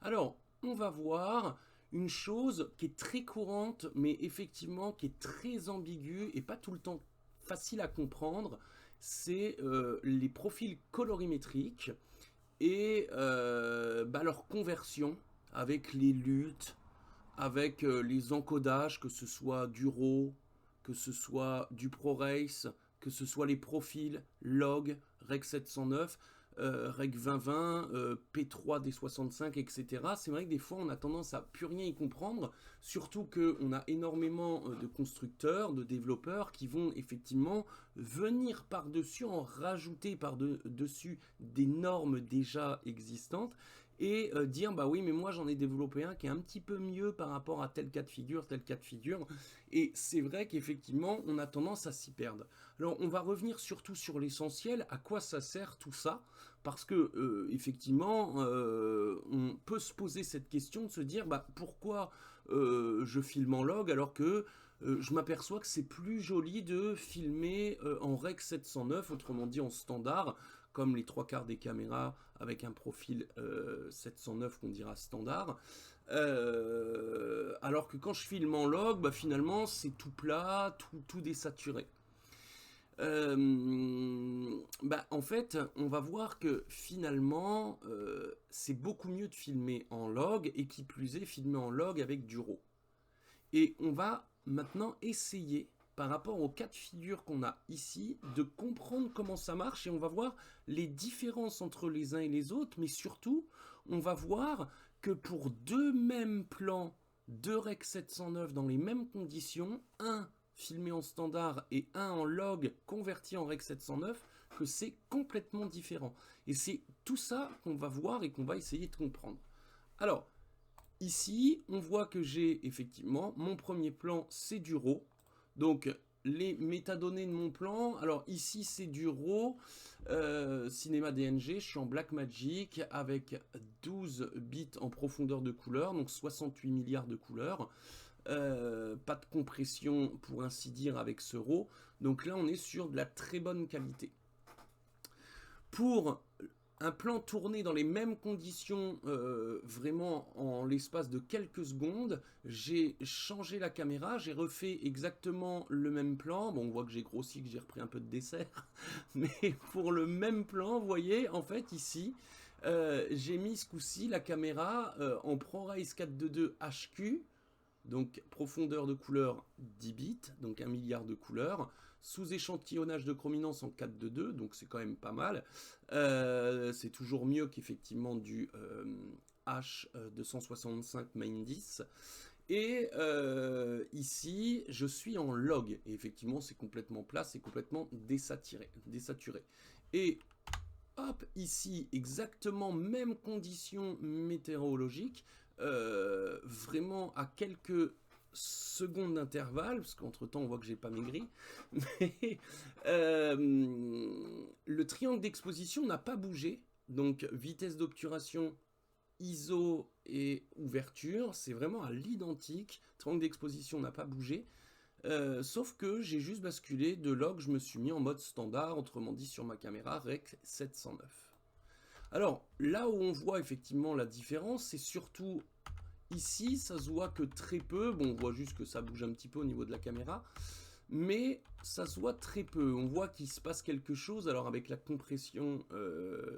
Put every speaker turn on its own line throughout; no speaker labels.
Alors, on va voir une chose qui est très courante, mais effectivement qui est très ambiguë et pas tout le temps facile à comprendre, c'est les profils colorimétriques et leur conversion avec les luttes, avec les encodages, que ce soit du RAW, que ce soit du ProRace, que ce soit les profils, log, rec 709, rec 2020, P3 D65, etc. C'est vrai que des fois on a tendance à plus rien y comprendre, surtout qu'on a énormément de constructeurs, de développeurs qui vont effectivement venir par-dessus, en rajouter par-dessus des normes déjà existantes et dire bah oui mais moi j'en ai développé un qui est un petit peu mieux par rapport à tel cas de figure, tel cas de figure, et c'est vrai qu'effectivement on a tendance à s'y perdre. Alors on va revenir surtout sur l'essentiel, à quoi ça sert tout ça, parce que effectivement on peut se poser cette question de se dire bah pourquoi je filme en log alors que je m'aperçois que c'est plus joli de filmer en Rec 709, autrement dit en standard, comme les trois quarts des caméras avec un profil 709 qu'on dira standard. Alors que quand je filme en log, bah finalement c'est tout plat, tout désaturé. En fait, on va voir que finalement, c'est beaucoup mieux de filmer en log, et qui plus est, filmer en log avec du RAW. Et on va maintenant essayer, par rapport au cas de figure qu'on a ici, de comprendre comment ça marche, et on va voir les différences entre les uns et les autres, mais surtout, on va voir que pour deux mêmes plans de Rec 709 dans les mêmes conditions, un filmé en standard et un en log converti en Rec 709, que c'est complètement différent. Et c'est tout ça qu'on va voir et qu'on va essayer de comprendre. Alors, ici, on voit que j'ai effectivement mon premier plan, c'est du RAW. Donc, les métadonnées de mon plan, alors ici c'est du RAW, Cinema DNG, je suis en Blackmagic avec 12 bits en profondeur de couleur, donc 68 milliards de couleurs. Pas de compression pour ainsi dire avec ce RAW. Donc là on est sur de la très bonne qualité. Pour un plan tourné dans les mêmes conditions, vraiment en l'espace de quelques secondes, j'ai changé la caméra, j'ai refait exactement le même plan. Bon, on voit que j'ai grossi, que j'ai repris un peu de dessert, mais pour le même plan, vous voyez, en fait, ici, j'ai mis ce coup-ci la caméra en ProRes 422 HQ, donc profondeur de couleur 10 bits, donc 1 milliard de couleurs, sous échantillonnage de chrominance en 4:2, donc c'est quand même pas mal. C'est toujours mieux qu'effectivement du H265 Main 10. Et ici, je suis en log, et effectivement c'est complètement plat, c'est complètement désaturé. Et hop, ici, exactement même conditions météorologiques, vraiment à quelques secondes d'intervalle, parce qu'entre temps on voit que j'ai pas maigri, mais le triangle d'exposition n'a pas bougé, donc vitesse d'obturation, ISO et ouverture, c'est vraiment à l'identique, triangle d'exposition n'a pas bougé, sauf que j'ai juste basculé de log, je me suis mis en mode standard, autrement dit sur ma caméra Rec 709. Alors, là où on voit effectivement la différence, c'est surtout ici, ça se voit que très peu, bon on voit juste que ça bouge un petit peu au niveau de la caméra, mais ça se voit très peu, on voit qu'il se passe quelque chose. Alors avec la compression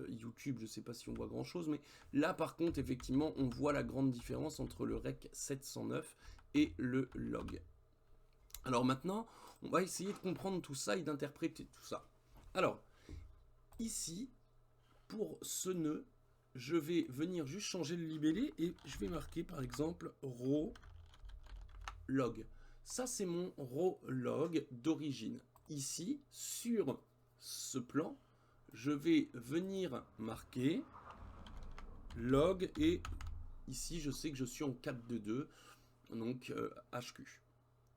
YouTube, je sais pas si on voit grand chose, mais là par contre effectivement on voit la grande différence entre le Rec 709 et le log. Alors maintenant, on va essayer de comprendre tout ça et d'interpréter tout ça. Alors, ici, pour ce nœud, je vais venir juste changer le libellé et je vais marquer par exemple RAW log. Ça, c'est mon RAW log d'origine. Ici, sur ce plan, je vais venir marquer log et ici, je sais que je suis en 4:2, donc HQ.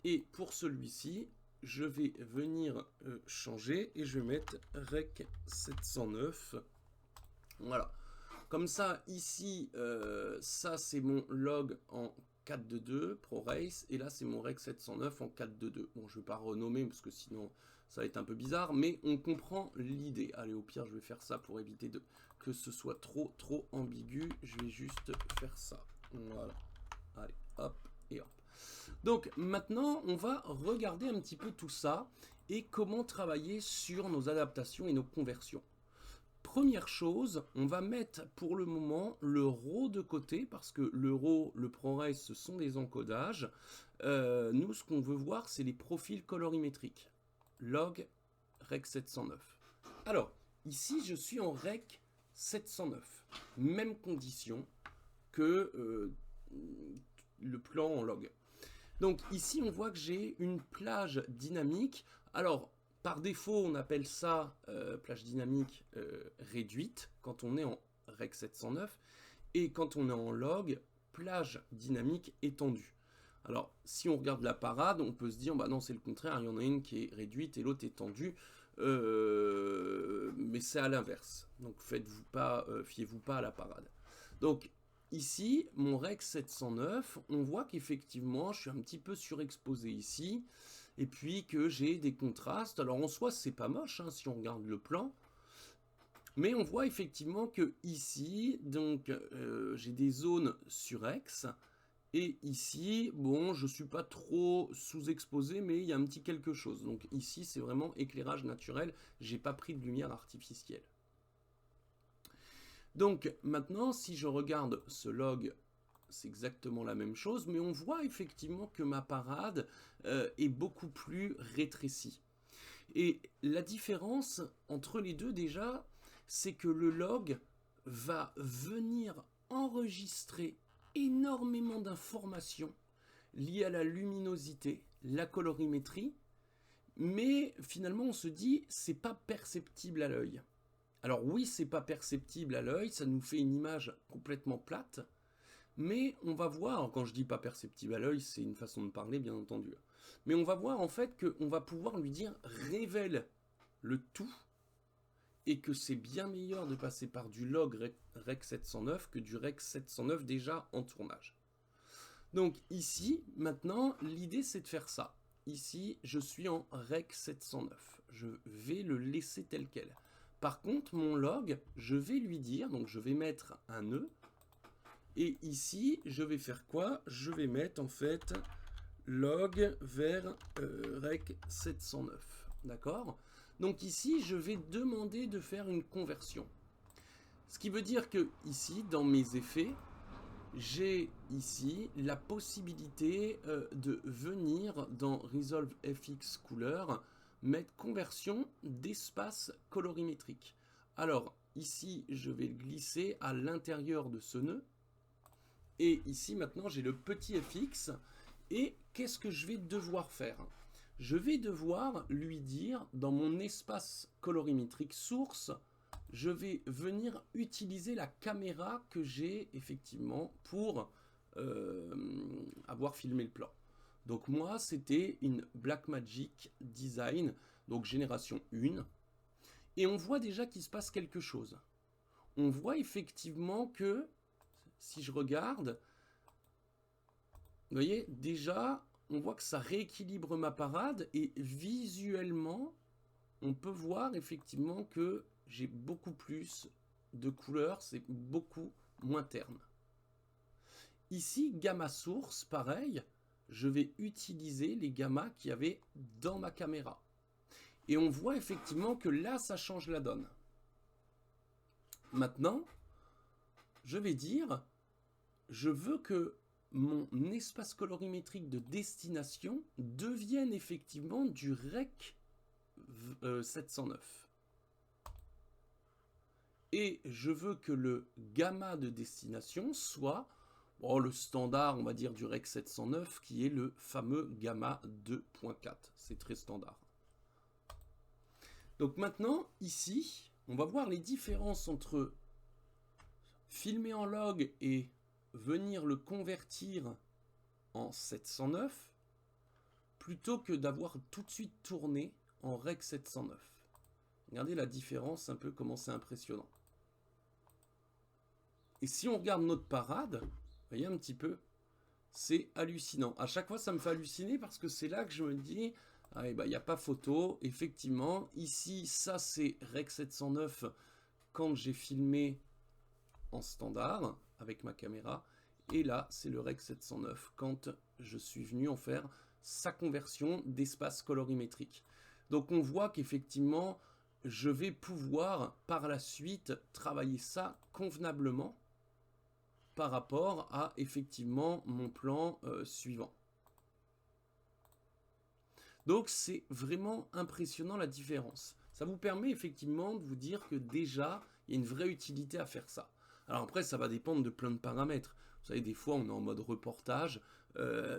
Et pour celui-ci, je vais venir changer et je vais mettre Rec 709. Voilà. Comme ça, ici, ça c'est mon log en 4:2 ProRace, et là c'est mon Rec 709 en 4:2. Bon, je ne vais pas renommer parce que sinon Ça va être un peu bizarre, mais on comprend l'idée. Allez, au pire, je vais faire ça pour éviter que ce soit trop ambigu. Je vais juste faire ça. Voilà. Allez, hop et hop. Donc maintenant, on va regarder un petit peu tout ça et comment travailler sur nos adaptations et nos conversions. Première chose, on va mettre pour le moment le raw de côté parce que le raw, le ProRes, ce sont des encodages. Nous, ce qu'on veut voir, c'est les profils colorimétriques. Log Rec 709. Alors, ici, je suis en Rec 709. Même condition que le plan en log. Donc ici, on voit que j'ai une plage dynamique. Alors, par défaut, on appelle ça plage dynamique réduite quand on est en Rec 709. Et quand on est en log, plage dynamique étendue. Alors, si on regarde la parade, on peut se dire, bah non, c'est le contraire, il y en a une qui est réduite et l'autre étendue. Mais c'est à l'inverse. Donc, fiez-vous pas à la parade. Donc, ici, mon Rec 709, on voit qu'effectivement, je suis un petit peu surexposé ici, et puis que j'ai des contrastes. Alors en soi, c'est pas moche, hein, si on regarde le plan, mais on voit effectivement que ici, donc, j'ai des zones surex, et ici, bon, je suis pas trop sous-exposé, mais il y a un petit quelque chose. Donc ici, c'est vraiment éclairage naturel, j'ai pas pris de lumière artificielle. Donc maintenant, si je regarde ce log, c'est exactement la même chose, mais on voit effectivement que ma parade est beaucoup plus rétrécie. Et la différence entre les deux déjà, c'est que le log va venir enregistrer énormément d'informations liées à la luminosité, la colorimétrie, mais finalement on se dit c'est pas perceptible à l'œil. Alors oui, c'est pas perceptible à l'œil, ça nous fait une image complètement plate, mais on va voir, quand je dis pas perceptible à l'œil, c'est une façon de parler bien entendu, mais on va voir en fait qu'on va pouvoir lui dire révèle le tout, et que c'est bien meilleur de passer par du log Rec 709 que du Rec 709 déjà en tournage. Donc ici, maintenant, l'idée c'est de faire ça. Ici, je suis en Rec 709. Je vais le laisser tel quel. Par contre, mon log, je vais lui dire, donc je vais mettre un nœud. Et ici, je vais faire quoi? Je vais mettre en fait log vers Rec 709. D'accord? Donc ici, je vais demander de faire une conversion. Ce qui veut dire que ici, dans mes effets, j'ai ici la possibilité de venir dans Resolve FX Couleur mettre conversion d'espace colorimétrique. Alors ici, je vais le glisser à l'intérieur de ce nœud. Et ici, maintenant, j'ai le petit FX. Et qu'est-ce que je vais devoir faire? Je vais devoir lui dire, dans mon espace colorimétrique source, je vais venir utiliser la caméra que j'ai effectivement pour avoir filmé le plan. Donc moi, c'était une Blackmagic Design, donc génération 1. Et on voit déjà qu'il se passe quelque chose. On voit effectivement que, si je regarde, vous voyez, déjà, on voit que ça rééquilibre ma parade et visuellement, on peut voir effectivement que j'ai beaucoup plus de couleurs, c'est beaucoup moins terne. Ici, gamma source, pareil, je vais utiliser les gammas qu'il y avait dans ma caméra. Et on voit effectivement que là, ça change la donne. Maintenant, je vais dire, je veux que mon espace colorimétrique de destination devienne effectivement du Rec 709. Et je veux que le gamma de destination soit le standard, on va dire, du Rec 709, qui est le fameux gamma 2.4. C'est très standard. Donc maintenant, ici, on va voir les différences entre filmer en log et venir le convertir en 709 plutôt que d'avoir tout de suite tourné en Rec 709. Regardez la différence, un peu comment c'est impressionnant. Et si on regarde notre parade, vous voyez un petit peu, c'est hallucinant. À chaque fois, ça me fait halluciner parce que c'est là que je me dis, Ah, et bah, il n'y a pas photo, effectivement. Ici, ça, c'est Rec 709 quand j'ai filmé en standard avec ma caméra. Et là, c'est le Rec 709 quand je suis venu en faire sa conversion d'espace colorimétrique. Donc on voit qu'effectivement, je vais pouvoir par la suite travailler ça convenablement par rapport à effectivement mon plan suivant. Donc c'est vraiment impressionnant la différence. Ça vous permet effectivement de vous dire que déjà, il y a une vraie utilité à faire ça. Alors après, ça va dépendre de plein de paramètres. Vous savez, des fois, on est en mode reportage,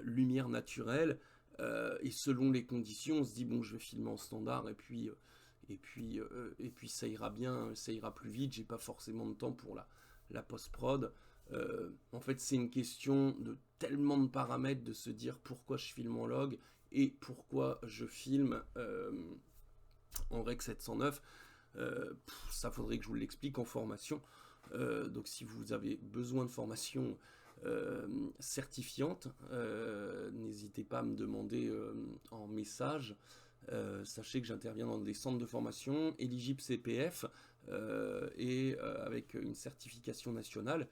lumière naturelle, et selon les conditions, on se dit, bon, je vais filmer en standard, et puis ça ira bien, ça ira plus vite, j'ai pas forcément de temps pour la post-prod. En fait, c'est une question de tellement de paramètres de se dire pourquoi je filme en log et pourquoi je filme en Rec 709. Ça faudrait que je vous l'explique en formation. Donc si vous avez besoin de formation certifiante, n'hésitez pas à me demander en message. Sachez que j'interviens dans des centres de formation éligibles CPF et avec une certification nationale.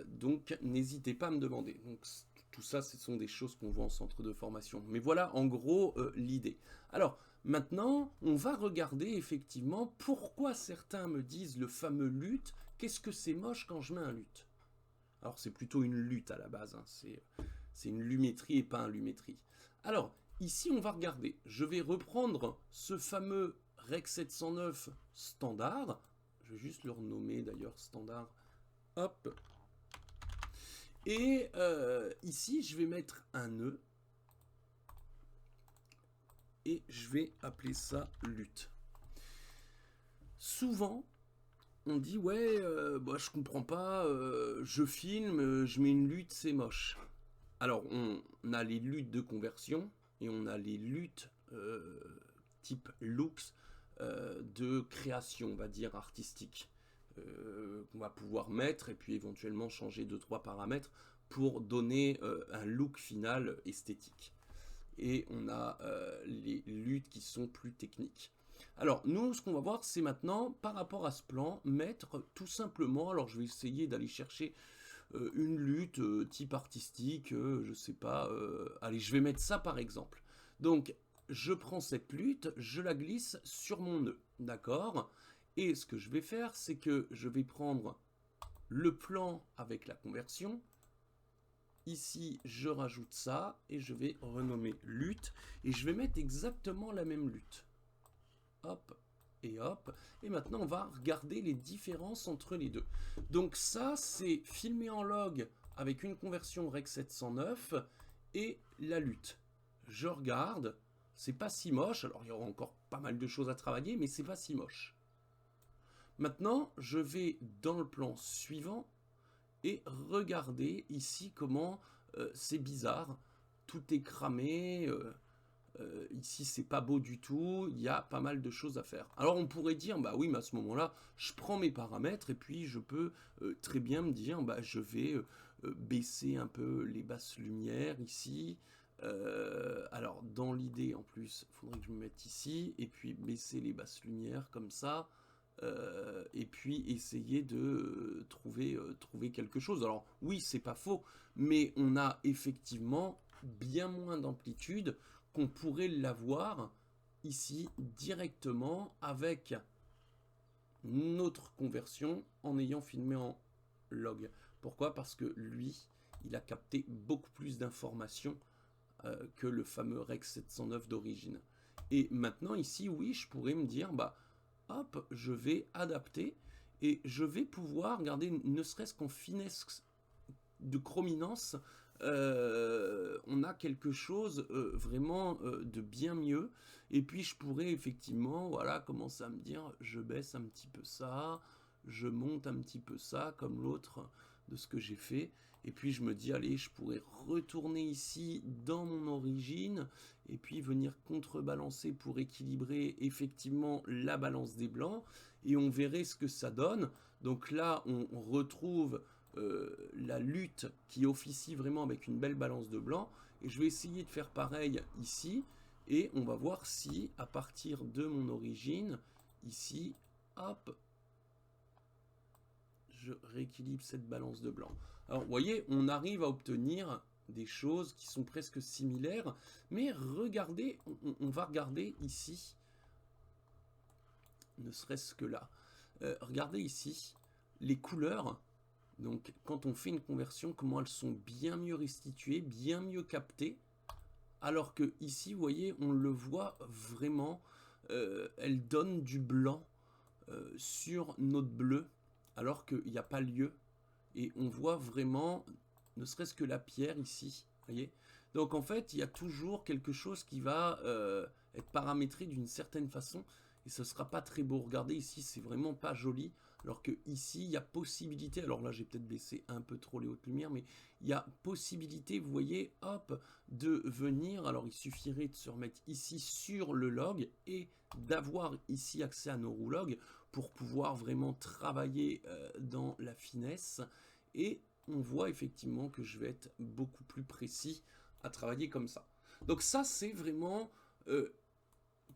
Donc n'hésitez pas à me demander. Donc tout ça, ce sont des choses qu'on voit en centre de formation. Mais voilà en gros l'idée. Alors maintenant, on va regarder effectivement pourquoi certains me disent le fameux lutte. Qu'est-ce que c'est moche quand je mets un lutte? Alors c'est plutôt une lutte à la base, hein. C'est une lumétrie et pas un lumétrie. Alors ici on va regarder, je vais reprendre ce fameux Rec 709 standard, je vais juste le renommer d'ailleurs standard, hop, et ici je vais mettre un nœud, et je vais appeler ça lutte. Souvent, on dit ouais, bah, je comprends pas, je filme, je mets une lutte, c'est moche. Alors, on a les luttes de conversion et on a les luttes type looks de création, on va dire, artistique, qu'on va pouvoir mettre et puis éventuellement changer 2-3 paramètres pour donner un look final esthétique. Et on a les luttes qui sont plus techniques. Alors, nous, ce qu'on va voir, c'est maintenant, par rapport à ce plan, mettre tout simplement, alors je vais essayer d'aller chercher une lutte type artistique, je sais pas, allez, je vais mettre ça par exemple. Donc, je prends cette lutte, je la glisse sur mon nœud, d'accord? Et ce que je vais faire, c'est que je vais prendre le plan avec la conversion. Ici, je rajoute ça et je vais renommer lutte. Et je vais mettre exactement la même lutte. Hop et hop. Et maintenant, on va regarder les différences entre les deux. Donc ça, c'est filmé en log avec une conversion Rec 709 et la lutte. Je regarde, c'est pas si moche. Alors, il y aura encore pas mal de choses à travailler, mais c'est pas si moche. Maintenant, je vais dans le plan suivant et regardez ici comment c'est bizarre. Tout est cramé. Ici, c'est pas beau du tout. Il y a pas mal de choses à faire. Alors, on pourrait dire, bah oui, mais à ce moment-là, je prends mes paramètres et puis je peux très bien me dire, bah je vais baisser un peu les basses lumières ici. Alors, dans l'idée, en plus, il faudrait que je me mette ici et puis baisser les basses lumières comme ça. Et puis essayer de trouver quelque chose. Alors oui, c'est pas faux, mais on a effectivement bien moins d'amplitude qu'on pourrait l'avoir ici directement avec notre conversion en ayant filmé en log. Pourquoi? Parce que lui, il a capté beaucoup plus d'informations que le fameux Rec 709 d'origine. Et maintenant ici, oui, je pourrais me dire, bah hop, je vais adapter et je vais pouvoir regarder, ne serait-ce qu'en finesse de chrominance, on a quelque chose vraiment de bien mieux. Et puis je pourrais effectivement, voilà, commencer à me dire, je baisse un petit peu ça, je monte un petit peu ça, comme l'autre de ce que j'ai fait. Et puis je me dis, allez, je pourrais retourner ici dans mon origine et puis venir contrebalancer pour équilibrer effectivement la balance des blancs. Et on verrait ce que ça donne. Donc là, on retrouve la lutte qui officie vraiment avec une belle balance de blanc. Et je vais essayer de faire pareil ici. Et on va voir si, à partir de mon origine, ici, hop, je rééquilibre cette balance de blanc. Alors, vous voyez, on arrive à obtenir des choses qui sont presque similaires, mais regardez, on va regarder ici, ne serait-ce que là. Regardez ici, les couleurs. Donc, quand on fait une conversion, comment elles sont bien mieux restituées, bien mieux captées. Alors que ici, vous voyez, on le voit vraiment, elle donne du blanc sur notre bleu, alors qu'il n'y a pas lieu. Et on voit vraiment, ne serait-ce que la pierre ici, voyez. Donc en fait, il y a toujours quelque chose qui va être paramétré d'une certaine façon, et ce ne sera pas très beau. Regardez ici, c'est vraiment pas joli, alors que ici, il y a possibilité, alors là, j'ai peut-être baissé un peu trop les hautes lumières, mais il y a possibilité, vous voyez, hop, de venir, alors il suffirait de se remettre ici sur le log, et d'avoir ici accès à nos roulogs, pour pouvoir vraiment travailler dans la finesse. Et on voit effectivement que je vais être beaucoup plus précis à travailler comme ça. Donc ça, c'est vraiment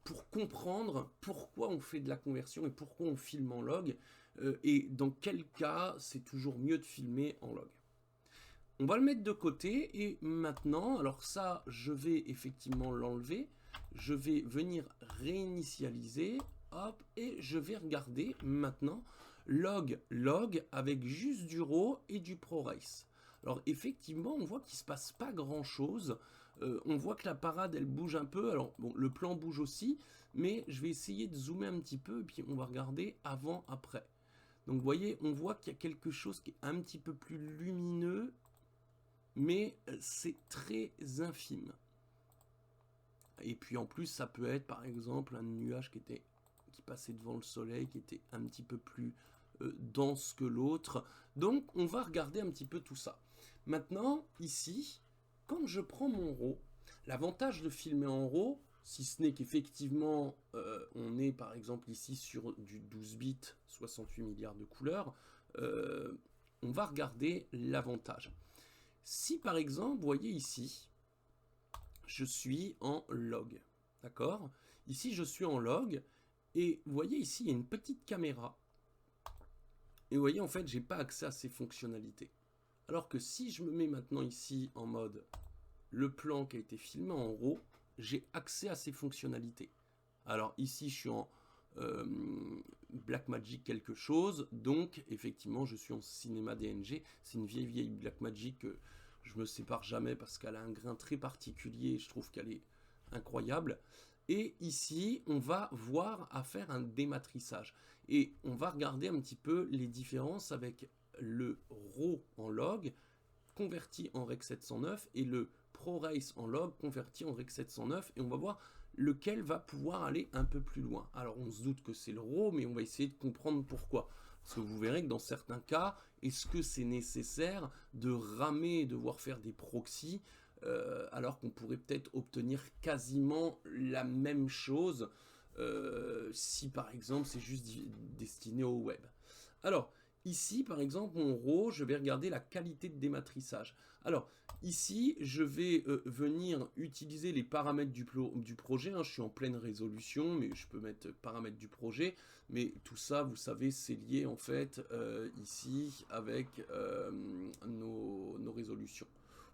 pour comprendre pourquoi on fait de la conversion et pourquoi on filme en log. Et dans quel cas, c'est toujours mieux de filmer en log. On va le mettre de côté et maintenant, alors ça, je vais effectivement l'enlever. Je vais venir réinitialiser, hop, et je vais regarder maintenant log avec juste du raw et du ProRace. Alors effectivement, on voit qu'il ne se passe pas grand-chose. On voit que la parade, elle bouge un peu. Alors bon, le plan bouge aussi, mais je vais essayer de zoomer un petit peu et puis on va regarder avant-après. Donc vous voyez, on voit qu'il y a quelque chose qui est un petit peu plus lumineux, mais c'est très infime. Et puis en plus, ça peut être par exemple un nuage qui passait devant le soleil, qui était un petit peu plus dense que l'autre. Donc on va regarder un petit peu tout ça. Maintenant, ici, quand je prends mon RAW, l'avantage de filmer en RAW, si ce n'est qu'effectivement on est par exemple ici sur du 12 bits, 68 milliards de couleurs, on va regarder l'avantage. Si par exemple, vous voyez ici, je suis en log, d'accord? Ici, je suis en log, et vous voyez ici, il y a une petite caméra. Et vous voyez, en fait, j'ai pas accès à ces fonctionnalités. Alors que si je me mets maintenant ici en mode le plan qui a été filmé en RAW, j'ai accès à ces fonctionnalités. Alors ici, je suis en Blackmagic quelque chose, donc effectivement, je suis en cinéma DNG. C'est une vieille Blackmagic que je me sépare jamais parce qu'elle a un grain très particulier. Je trouve qu'elle est incroyable. Et ici, on va voir à faire un dématrissage. Et on va regarder un petit peu les différences avec le RAW en log converti en Rec 709 et le ProRace en log converti en Rec 709. Et on va voir lequel va pouvoir aller un peu plus loin. Alors on se doute que c'est le RAW, mais on va essayer de comprendre pourquoi. Parce que vous verrez que dans certains cas, est-ce que c'est nécessaire de ramer, devoir faire des proxys, alors qu'on pourrait peut-être obtenir quasiment la même chose si par exemple c'est juste destiné au web. Alors ici par exemple mon RAW, je vais regarder la qualité de dématrissage. Alors ici je vais venir utiliser les paramètres du projet, hein. Je suis en pleine résolution, mais je peux mettre paramètres du projet, mais tout ça vous savez c'est lié en fait ici avec nos résolutions.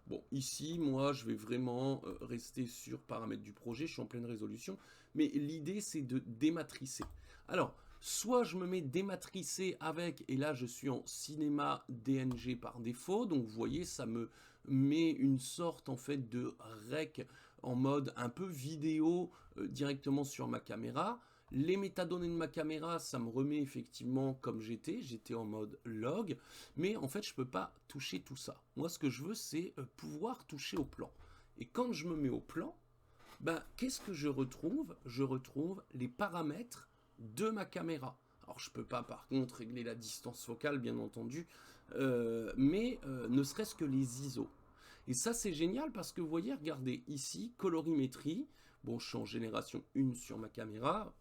Bon, ici, moi, je vais vraiment rester sur paramètres du projet, je suis en pleine résolution, mais l'idée, c'est de dématricer. Alors, soit je me mets dématricé avec, et là, je suis en cinéma DNG par défaut, donc vous voyez, ça me met une sorte, en fait, de rec en mode un peu vidéo directement sur ma caméra. Les métadonnées de ma caméra, ça me remet effectivement comme j'étais en mode log, mais en fait je peux pas toucher tout ça. Moi ce que je veux c'est pouvoir toucher au plan. Et quand je me mets au plan, ben, qu'est-ce que je retrouve? Je retrouve les paramètres de ma caméra. Alors je peux pas par contre régler la distance focale bien entendu, mais ne serait-ce que les ISO. Et ça c'est génial parce que vous voyez, regardez ici, colorimétrie, bon je suis en génération 1 sur ma caméra.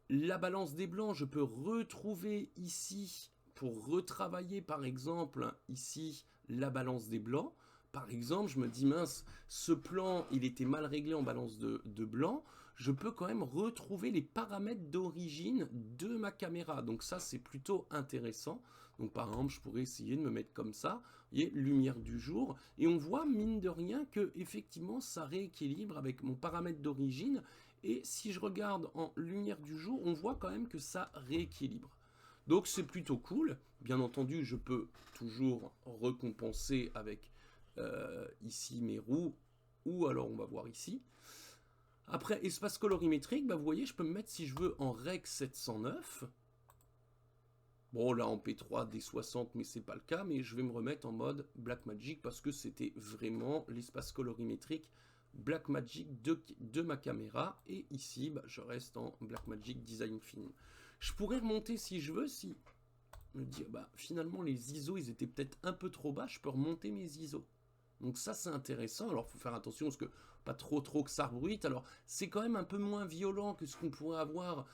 La balance des blancs, je peux retrouver ici, pour retravailler par exemple, ici, la balance des blancs. par exemple, je me dis, mince, ce plan, il était mal réglé en balance de blanc, je peux quand même retrouver les paramètres d'origine de ma caméra. Donc ça, c'est plutôt intéressant. Donc par exemple, je pourrais essayer de me mettre comme ça, vous voyez, lumière du jour, et on voit, mine de rien, que effectivement, ça rééquilibre avec mon paramètre d'origine, et si je regarde en lumière du jour, on voit quand même que ça rééquilibre. Donc c'est plutôt cool. Bien entendu, je peux toujours recompenser avec ici mes roues, ou alors on va voir ici. Après, espace colorimétrique, bah, vous voyez, je peux me mettre si je veux en Rec 709. Bon, là en P3, D60, mais c'est pas le cas, mais je vais me remettre en mode Blackmagic parce que c'était vraiment l'espace colorimétrique Blackmagic de ma caméra. Et ici, bah, je reste en Blackmagic Design Film. Je pourrais remonter si je veux, si me dire, bah, finalement, les ISO, ils étaient peut-être un peu trop bas, je peux remonter mes ISO. Donc ça, c'est intéressant. Alors, il faut faire attention parce que pas trop que ça rebruite. Alors, c'est quand même un peu moins violent que ce qu'on pourrait avoir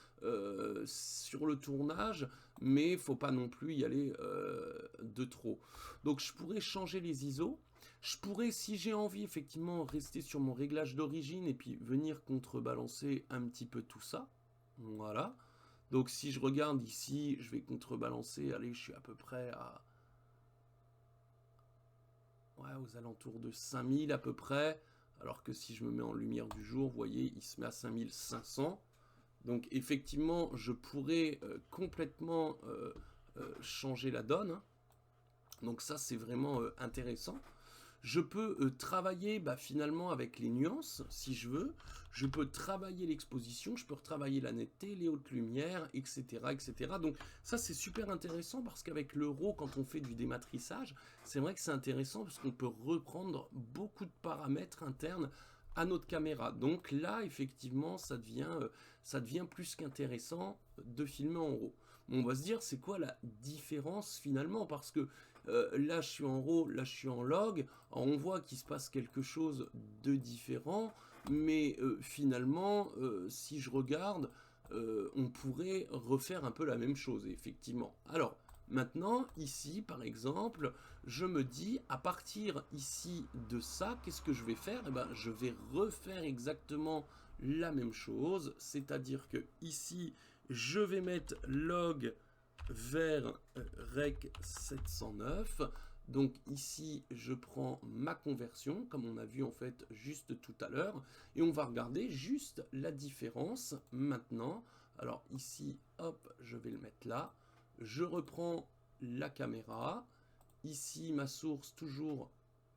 sur le tournage, mais faut pas non plus y aller de trop. Donc, je pourrais changer les ISO. Je pourrais, si j'ai envie, effectivement, rester sur mon réglage d'origine et puis venir contrebalancer un petit peu tout ça. Voilà. Donc, si je regarde ici, je vais contrebalancer. Allez, je suis à peu près à... Ouais, aux alentours de 5000 à peu près, alors que si je me mets en lumière du jour, vous voyez, il se met à 5500. Donc effectivement, je pourrais complètement changer la donne, hein. Donc ça, c'est vraiment intéressant. Je peux travailler finalement avec les nuances, si je veux. Je peux travailler l'exposition, je peux retravailler la netteté, les hautes lumières, etc. etc. Donc ça, c'est super intéressant parce qu'avec le RAW, quand on fait du dématrissage, c'est vrai que c'est intéressant parce qu'on peut reprendre beaucoup de paramètres internes à notre caméra. Donc là, effectivement, ça devient plus qu'intéressant de filmer en RAW. Bon, on va se dire, c'est quoi la différence finalement? Parce que là, je suis en RAW, là, je suis en log. Alors, on voit qu'il se passe quelque chose de différent, mais finalement, si je regarde, on pourrait refaire un peu la même chose, effectivement. Alors, maintenant, ici, par exemple, je me dis, à partir ici de ça, qu'est-ce que je vais faire? Eh ben, je vais refaire exactement la même chose, c'est-à-dire que ici, je vais mettre log vers rec 709. Donc ici, je prends ma conversion, comme on a vu en fait juste tout à l'heure, et on va regarder juste la différence maintenant. Alors ici, hop, je vais le mettre là. Je reprends la caméra. Ici, ma source toujours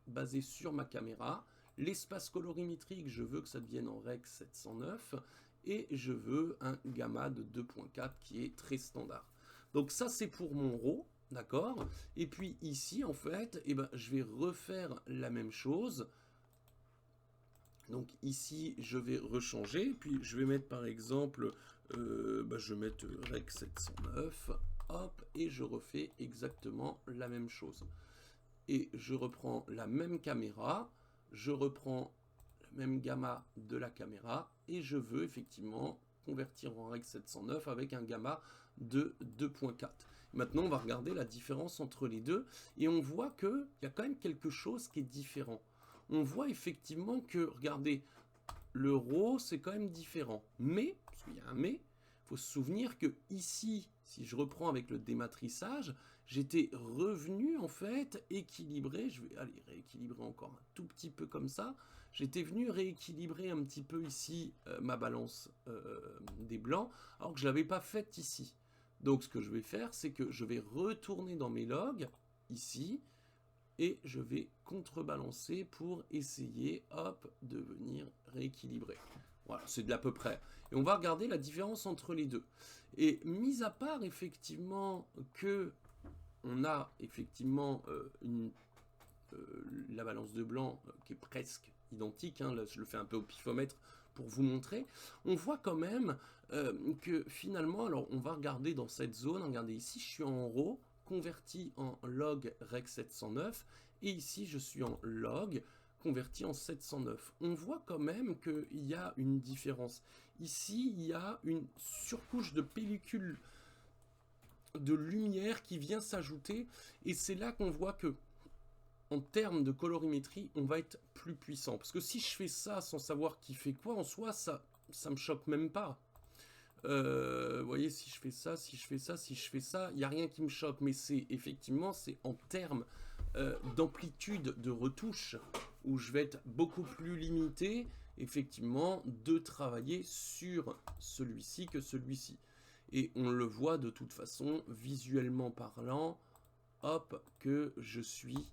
basée sur ma caméra. L'espace colorimétrique, je veux que ça devienne en rec 709. Et je veux un gamma de 2.4 qui est très standard. Donc ça, c'est pour mon RAW, d'accord? Et puis ici, en fait, eh ben, je vais refaire la même chose. Donc ici, je vais rechanger. Puis je vais mettre par exemple, je vais mettre Rec 709. Hop, et je refais exactement la même chose. Et je reprends la même caméra. Je reprends le même gamma de la caméra. Et je veux effectivement convertir en Rec 709 avec un gamma de 2.4. Maintenant, on va regarder la différence entre les deux et on voit qu'il y a quand même quelque chose qui est différent. On voit effectivement que, regardez, le RAW, c'est quand même différent. Mais, parce qu'il y a un mais, il faut se souvenir que ici, si je reprends avec le dématrissage, j'étais revenu en fait équilibrer, je vais aller rééquilibrer encore un tout petit peu comme ça, j'étais venu rééquilibrer un petit peu ici ma balance des blancs, alors que je ne l'avais pas faite ici. Donc ce que je vais faire, c'est que je vais retourner dans mes logs, ici, et je vais contrebalancer pour essayer, hop, de venir rééquilibrer. Voilà, c'est de l'à peu près. Et on va regarder la différence entre les deux. Et mis à part effectivement que on a effectivement la balance de blanc qui est presque identique, hein, là je le fais un peu au pifomètre pour vous montrer, on voit quand même que finalement, alors on va regarder dans cette zone, regardez ici je suis en RAW, converti en log rec 709, et ici je suis en log converti en 709. On voit quand même qu'il y a une différence. Ici, il y a une surcouche de pellicule de lumière qui vient s'ajouter, et c'est là qu'on voit que en termes de colorimétrie, on va être plus puissant. Parce que si je fais ça sans savoir qui fait quoi, en soi, ça me choque même pas. Vous voyez, si je fais ça, si je fais ça, si je fais ça, il n'y a rien qui me choque. Mais c'est effectivement, c'est en termes d'amplitude de retouche où je vais être beaucoup plus limité, effectivement, de travailler sur celui-ci que celui-ci. Et on le voit de toute façon, visuellement parlant, hop, que je suis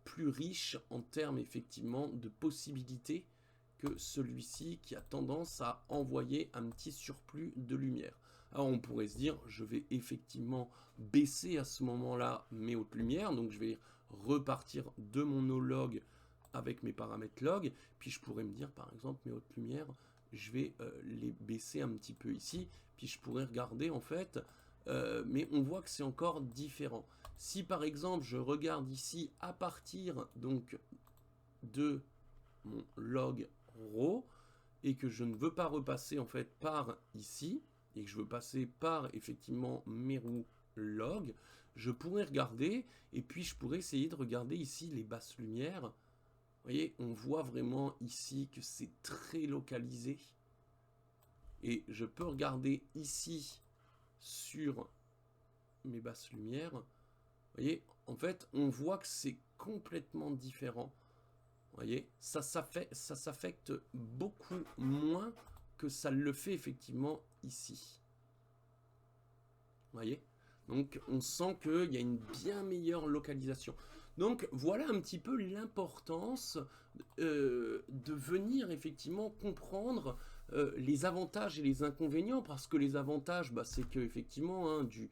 plus riche en termes effectivement de possibilités que celui-ci qui a tendance à envoyer un petit surplus de lumière. Alors on pourrait se dire, je vais effectivement baisser à ce moment-là mes hautes lumières, donc je vais repartir de mon O-log avec mes paramètres log, puis je pourrais me dire par exemple mes hautes lumières, je vais les baisser un petit peu ici, puis je pourrais regarder en fait, mais on voit que c'est encore différent. Si par exemple je regarde ici à partir donc de mon log raw et que je ne veux pas repasser en fait par ici et que je veux passer par effectivement mes roues log, je pourrais regarder et puis je pourrais essayer de regarder ici les basses lumières. Vous voyez, on voit vraiment ici que c'est très localisé et je peux regarder ici sur mes basses lumières. Vous voyez, en fait, on voit que c'est complètement différent. Vous voyez, ça s'affecte beaucoup moins que ça le fait effectivement ici. Vous voyez, donc on sent qu'il y a une bien meilleure localisation. Donc voilà un petit peu l'importance de venir effectivement comprendre les avantages et les inconvénients, parce que les avantages, bah, c'est que effectivement hein, du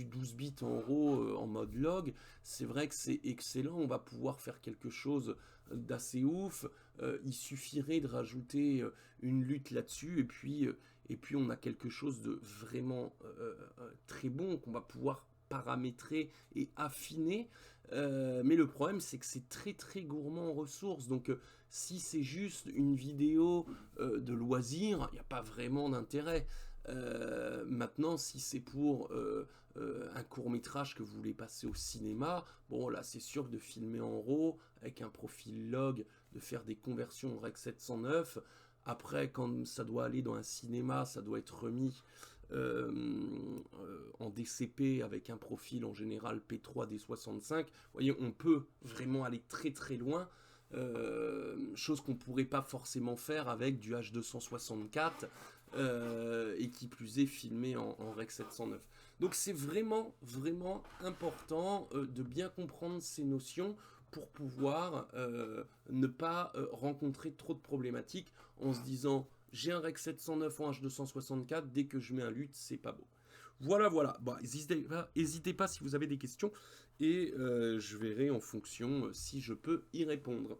12 bits en RAW en mode log, c'est vrai que c'est excellent, on va pouvoir faire quelque chose d'assez ouf, il suffirait de rajouter une lutte là-dessus et puis on a quelque chose de vraiment très bon qu'on va pouvoir paramétrer et affiner. Mais le problème c'est que c'est très très gourmand en ressources, donc si c'est juste une vidéo de loisir, il n'y a pas vraiment d'intérêt. Maintenant, si c'est pour un court métrage que vous voulez passer au cinéma, bon là c'est sûr que de filmer en RAW avec un profil log, de faire des conversions en Rec 709. Après, quand ça doit aller dans un cinéma, ça doit être remis en DCP avec un profil en général P3D65. Vous voyez, on peut vraiment aller très très loin. Chose qu'on ne pourrait pas forcément faire avec du H264 et qui plus est filmé en Rec 709. Donc c'est vraiment vraiment important de bien comprendre ces notions pour pouvoir ne pas rencontrer trop de problématiques en se disant j'ai un Rec 709 en H264, dès que je mets un LUT, c'est pas beau. Voilà, voilà. Bon, n'hésitez pas si vous avez des questions et je verrai en fonction si je peux y répondre.